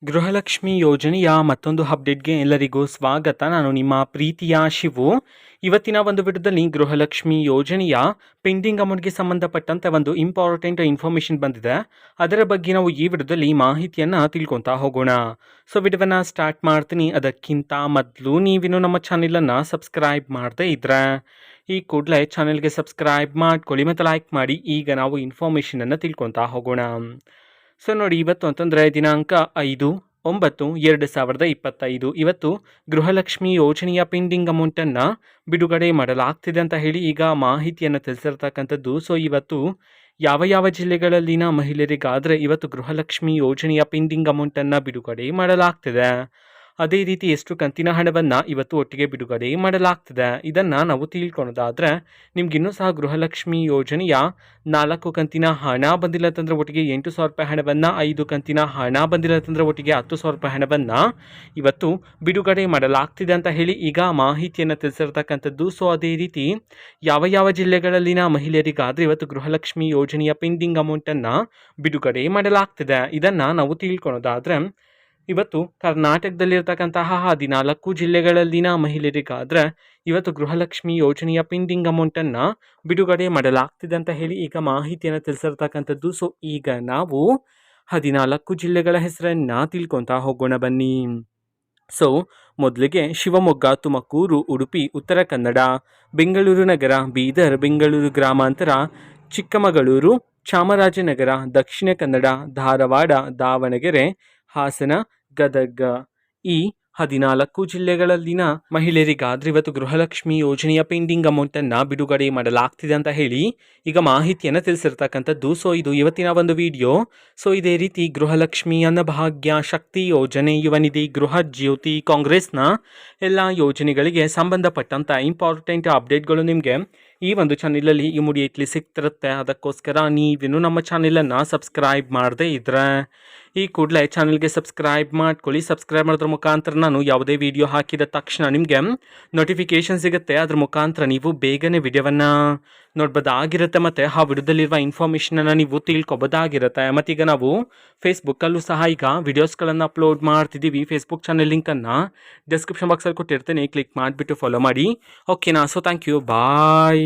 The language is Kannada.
ಗೃಹಲಕ್ಷ್ಮಿ ಯೋಜನೆಯ ಮತ್ತೊಂದು ಅಪ್ಡೇಟ್ಗೆ ಎಲ್ಲರಿಗೂ ಸ್ವಾಗತ. ನಾನು ನಿಮ್ಮ ಪ್ರೀತಿಯ ಶಿವು. ಇವತ್ತಿನ ಒಂದು ವಿಡಿಯೋದಲ್ಲಿ ಗೃಹಲಕ್ಷ್ಮಿ ಯೋಜನೆಯ ಪೆಂಡಿಂಗ್ ಅಮೌಂಟ್ಗೆ ಸಂಬಂಧಪಟ್ಟಂತೆ ಒಂದು ಇಂಪಾರ್ಟೆಂಟ್ ಇನ್ಫಾರ್ಮೇಷನ್ ಬಂದಿದೆ. ಅದರ ಬಗ್ಗೆ ನಾವು ಈ ವಿಡಿಯೋದಲ್ಲಿ ಮಾಹಿತಿಯನ್ನು ತಿಳ್ಕೊತಾ ಹೋಗೋಣ. ಸೊ ವಿಡಿಯೋವನ್ನು ಸ್ಟಾರ್ಟ್ ಮಾಡ್ತೀನಿ. ಅದಕ್ಕಿಂತ ಮೊದಲು ನೀವಿನ್ನು ನಮ್ಮ ಚಾನೆಲನ್ನು ಸಬ್ಸ್ಕ್ರೈಬ್ ಮಾಡದೇ ಇದ್ರೆ ಈ ಕೂಡಲೇ ಚಾನೆಲ್ಗೆ ಸಬ್ಸ್ಕ್ರೈಬ್ ಮಾಡ್ಕೊಳ್ಳಿ ಮತ್ತು ಲೈಕ್ ಮಾಡಿ. ಈಗ ನಾವು ಇನ್ಫಾರ್ಮೇಷನನ್ನು ತಿಳ್ಕೊತಾ ಹೋಗೋಣ. ಸೊ ನೋಡಿ, ಇವತ್ತು ಅಂತಂದರೆ ದಿನಾಂಕ 5/9/2025 ಇವತ್ತು ಗೃಹಲಕ್ಷ್ಮಿ ಯೋಜನೆಯ ಪೆಂಡಿಂಗ್ ಅಮೌಂಟನ್ನು ಬಿಡುಗಡೆ ಮಾಡಲಾಗ್ತಿದೆ ಅಂತ ಹೇಳಿ ಈಗ ಮಾಹಿತಿಯನ್ನು ತಿಳಿಸಿರ್ತಕ್ಕಂಥದ್ದು. ಸೊ ಇವತ್ತು ಯಾವ ಜಿಲ್ಲೆಗಳಲ್ಲಿನ ಮಹಿಳೆಯರಿಗಾದರೆ ಇವತ್ತು ಗೃಹಲಕ್ಷ್ಮಿ ಯೋಜನೆಯ ಪೆಂಡಿಂಗ್ ಅಮೌಂಟನ್ನು ಬಿಡುಗಡೆ ಮಾಡಲಾಗ್ತಿದೆ, ಅದೇ ರೀತಿ ಎಷ್ಟು ಕಂತಿನ ಹಣವನ್ನು ಇವತ್ತು ಒಟ್ಟಿಗೆ ಬಿಡುಗಡೆ ಮಾಡಲಾಗ್ತದೆ ಇದನ್ನು ನಾವು ತಿಳ್ಕೊಳೋದಾದರೆ, ನಿಮಗಿನ್ನೂ ಸಹ ಗೃಹಲಕ್ಷ್ಮಿ ಯೋಜನೆಯ 4 ಕಂತಿನ ಹಣ ಬಂದಿಲ್ಲ ಅಂತಂದರೆ ಒಟ್ಟಿಗೆ 8,000 ರೂಪಾಯಿ ಹಣವನ್ನು, 5 ಕಂತಿನ ಹಣ ಬಂದಿಲ್ಲ ಅಂತಂದರೆ ಒಟ್ಟಿಗೆ 10,000 ರೂಪಾಯಿ ಹಣವನ್ನು ಇವತ್ತು ಬಿಡುಗಡೆ ಮಾಡಲಾಗ್ತಿದೆ ಅಂತ ಹೇಳಿ ಈಗ ಮಾಹಿತಿಯನ್ನು ತಿಳಿಸಿರ್ತಕ್ಕಂಥದ್ದು. ಸೊ ಅದೇ ರೀತಿ ಯಾವ ಜಿಲ್ಲೆಗಳಲ್ಲಿನ ಮಹಿಳೆಯರಿಗಾದರೆ ಇವತ್ತು ಗೃಹಲಕ್ಷ್ಮಿ ಯೋಜನೆಯ ಪೆಂಡಿಂಗ್ ಅಮೌಂಟನ್ನು ಬಿಡುಗಡೆ ಮಾಡಲಾಗ್ತಿದೆ ಇದನ್ನು ನಾವು ತಿಳ್ಕೊಳೋದಾದರೆ, ಇವತ್ತು ಕರ್ನಾಟಕದಲ್ಲಿರ್ತಕ್ಕಂತಹ 14 ಜಿಲ್ಲೆಗಳಲ್ಲಿನ ಮಹಿಳೆಯರಿಗಾದರೆ ಇವತ್ತು ಗೃಹಲಕ್ಷ್ಮಿ ಯೋಜನೆಯ ಪೆಂಡಿಂಗ್ ಅಮೌಂಟನ್ನು ಬಿಡುಗಡೆ ಮಾಡಲಾಗ್ತಿದೆ ಅಂತ ಹೇಳಿ ಈಗ ಮಾಹಿತಿಯನ್ನು ತಿಳಿಸಿರ್ತಕ್ಕಂಥದ್ದು. ಸೊ ಈಗ ನಾವು 14 ಜಿಲ್ಲೆಗಳ ಹೆಸರನ್ನು ತಿಳ್ಕೊತಾ ಹೋಗೋಣ ಬನ್ನಿ. ಸೊ ಮೊದಲಿಗೆ ಶಿವಮೊಗ್ಗ, ತುಮಕೂರು, ಉಡುಪಿ, ಉತ್ತರ ಕನ್ನಡ, ಬೆಂಗಳೂರು ನಗರ, ಬೀದರ್, ಬೆಂಗಳೂರು ಗ್ರಾಮಾಂತರ, ಚಿಕ್ಕಮಗಳೂರು, ಚಾಮರಾಜನಗರ, ದಕ್ಷಿಣ ಕನ್ನಡ, ಧಾರವಾಡ, ದಾವಣಗೆರೆ, ಹಾಸನ, ಗದಗ ಈ 14 ಜಿಲ್ಲೆಗಳಲ್ಲಿನ ಮಹಿಳೆಯರಿಗಾದ್ರೆ ಇವತ್ತು ಗೃಹಲಕ್ಷ್ಮಿ ಯೋಜನೆಯ ಪೆಂಡಿಂಗ್ ಅಮೌಂಟನ್ನು ಬಿಡುಗಡೆ ಮಾಡಲಾಗ್ತಿದೆ ಅಂತ ಹೇಳಿ ಈಗ ಮಾಹಿತಿಯನ್ನು ತಿಳಿಸಿರ್ತಕ್ಕಂಥದ್ದು. ಸೊ ಇದು ಇವತ್ತಿನ ಒಂದು ವಿಡಿಯೋ. ಸೊ ಇದೇ ರೀತಿ ಗೃಹಲಕ್ಷ್ಮಿ, ಅನ್ನಭಾಗ್ಯ, ಶಕ್ತಿ ಯೋಜನೆ, ಯುವ ನಿಧಿ, ಗೃಹ ಜ್ಯೋತಿ, ಕಾಂಗ್ರೆಸ್ನ ಎಲ್ಲ ಯೋಜನೆಗಳಿಗೆ ಸಂಬಂಧಪಟ್ಟಂಥ ಇಂಪಾರ್ಟೆಂಟ್ ಅಪ್ಡೇಟ್ಗಳು ನಿಮಗೆ ಈ ಒಂದು ಚಾನೆಲಲ್ಲಿ ಇಮಿಡಿಯೇಟ್ಲಿ ಸಿಗ್ತಿರುತ್ತೆ. ಅದಕ್ಕೋಸ್ಕರ ನೀವಿನ್ನು ನಮ್ಮ ಚಾನೆಲನ್ನು ಸಬ್ಸ್ಕ್ರೈಬ್ ಮಾಡದೇ ಇದ್ರೆ ಈ ಕೂಡಲೇ ಚಾನಲ್ಗೆ ಸಬ್ಸ್ಕ್ರೈಬ್ ಮಾಡ್ಕೊಳ್ಳಿ. ಸಬ್ಸ್ಕ್ರೈಬ್ ಮಾಡೋದ್ರ ಮುಖಾಂತರ ನಾನು ಯಾವುದೇ ವಿಡಿಯೋ ಹಾಕಿದ ತಕ್ಷಣ ನಿಮಗೆ ನೋಟಿಫಿಕೇಷನ್ ಸಿಗುತ್ತೆ. ಅದ್ರ ಮುಖಾಂತರ ನೀವು ಬೇಗನೆ ವಿಡಿಯೋವನ್ನು ನೋಡ್ಬೋದಾಗಿರುತ್ತೆ ಮತ್ತು ಆ ವಿಡಿಯೋದಲ್ಲಿರುವ ಇನ್ಫಾರ್ಮೇಷನನ್ನು ನೀವು ತಿಳ್ಕೊಬೋದಾಗಿರುತ್ತೆ. ಮತ್ತೀಗ ನಾವು ಫೇಸ್ಬುಕ್ಕಲ್ಲೂ ಸಹ ಈಗ ವಿಡಿಯೋಸ್ಗಳನ್ನು ಅಪ್ಲೋಡ್ ಮಾಡ್ತಿದ್ದೀವಿ. ಫೇಸ್ಬುಕ್ ಚಾನಲ್ ಲಿಂಕನ್ನು ಡಿಸ್ಕ್ರಿಪ್ಷನ್ ಬಾಕ್ಸಲ್ಲಿ ಕೊಟ್ಟಿರ್ತೇನೆ, ಕ್ಲಿಕ್ ಮಾಡಿಬಿಟ್ಟು ಫಾಲೋ ಮಾಡಿ. ಓಕೆನಾ? So thank you, bye.